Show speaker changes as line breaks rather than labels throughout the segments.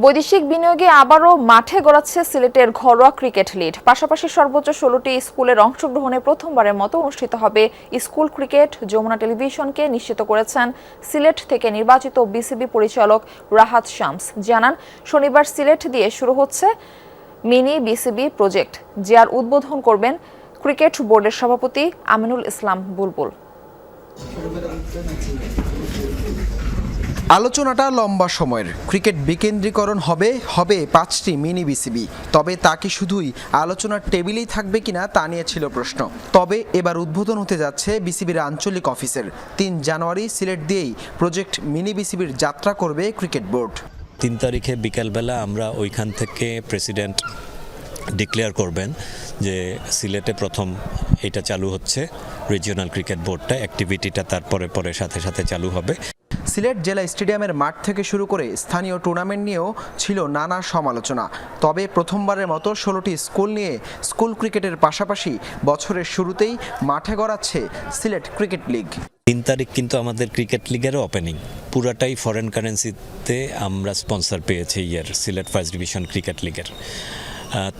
বৈদেশিক বিনিয়োগে আবারও মাঠে গড়াচ্ছে সিলেটের ঘরোয়া ক্রিকেট লিগ। পাশাপাশি সর্বোচ্চ ১৬টি স্কুলের অংশগ্রহণে প্রথমবারের মতো অনুষ্ঠিত হবে স্কুল ক্রিকেট। যমুনা টেলিভিশনকে নিশ্চিত করেছেন সিলেট থেকে নির্বাচিত বিসিবি পরিচালক রাহাত শামস। জানান, শনিবার সিলেট দিয়ে শুরু হচ্ছে মিনি বিসিবি প্রজেক্ট, যার উদ্বোধন করবেন ক্রিকেট বোর্ডের সভাপতি আমিনুল ইসলাম বুলবুল।
আলোচনাটা লম্বা সময়ের। ক্রিকেট বিকেন্দ্রীকরণ হবে ৫টি মিনি বিসিবি। তবে তা কি শুধুই আলোচনার টেবিলেই থাকবে কিনা তা নিয়ে ছিল প্রশ্ন। তবে এবার উদ্বোধন হতে যাচ্ছে বিসিবির আঞ্চলিক অফিসের। ৩ জানুয়ারি সিলেট দিয়েই প্রজেক্ট মিনি বিসিবির যাত্রা করবে ক্রিকেট বোর্ড।
৩ তারিখে বিকালবেলা আমরা ওইখান থেকে প্রেসিডেন্ট ডিক্লেয়ার করবেন যে সিলেটে প্রথম এটা চালু হচ্ছে রিজিওনাল ক্রিকেট বোর্ডটা। অ্যাক্টিভিটিটা তারপরে সাথে সাথে চালু হবে।
সিলেট জেলা স্টেডিয়ামের মাঠ থেকে শুরু করে স্থানীয় টুর্নামেন্ট নিয়েও ছিল নানা সমালোচনা। তবে প্রথমবারের মতো ১৬টি স্কুল নিয়ে স্কুল ক্রিকেটের পাশাপাশি বছরের শুরুতেই মাঠে গড়াচ্ছে সিলেট ক্রিকেট লিগ।
৩ তারিখ কিন্তু আমাদের ক্রিকেট লিগেরও ওপেনিং, পুরাটাই ফরেন কারেন্সিতে আমরা স্পন্সর পেয়েছি সিলেট ফার্স্ট ডিভিশন ক্রিকেট লিগের।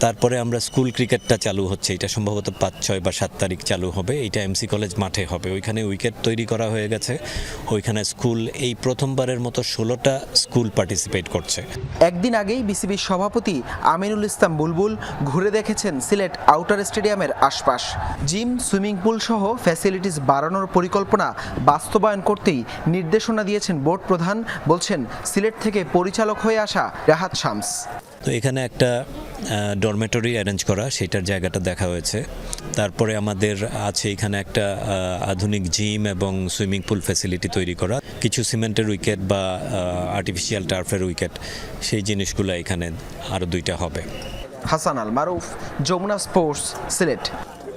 তারপরে আমরা স্কুল ক্রিকেটটা চালু হচ্ছে, এটা সম্ভবত ৫, ৬ বা ৭ তারিখ চালু হবে। এটা এমসি কলেজ মাঠে হবে। ওইখানে উইকেট তৈরি করা হয়ে গেছে। ওইখানে স্কুল এই প্রথমবারের মতো ১৬টা স্কুল পার্টিসিপেট করছে।
একদিন আগেই বিসিবির সভাপতি আমিনুল ইসলাম বুলবুল ঘুরে দেখেছেন সিলেট আউটার স্টেডিয়ামের আশপাশ। জিম, সুইমিং পুল সহ ফ্যাসিলিটিস বাড়ানোর পরিকল্পনা বাস্তবায়ন করতেই নির্দেশনা দিয়েছেন বোর্ড প্রধান, বলছেন সিলেট থেকে পরিচালক হয়ে আসা রাহাত শামস।
তো এখানে একটা ডরমেটরি অ্যারেঞ্জ করা, সেটার জায়গাটা দেখা হয়েছে। তারপরে আমাদের আছে এখানে একটা আধুনিক জিম এবং সুইমিং পুল ফ্যাসিলিটি তৈরি করা, কিছু সিমেন্টের উইকেট বা আর্টিফিশিয়াল টার্ফের উইকেট, সেই জিনিসগুলো এখানে আরও 2টা হবে।
হাসান আল মারুফ, যমুনা স্পোর্টস, সিলেট।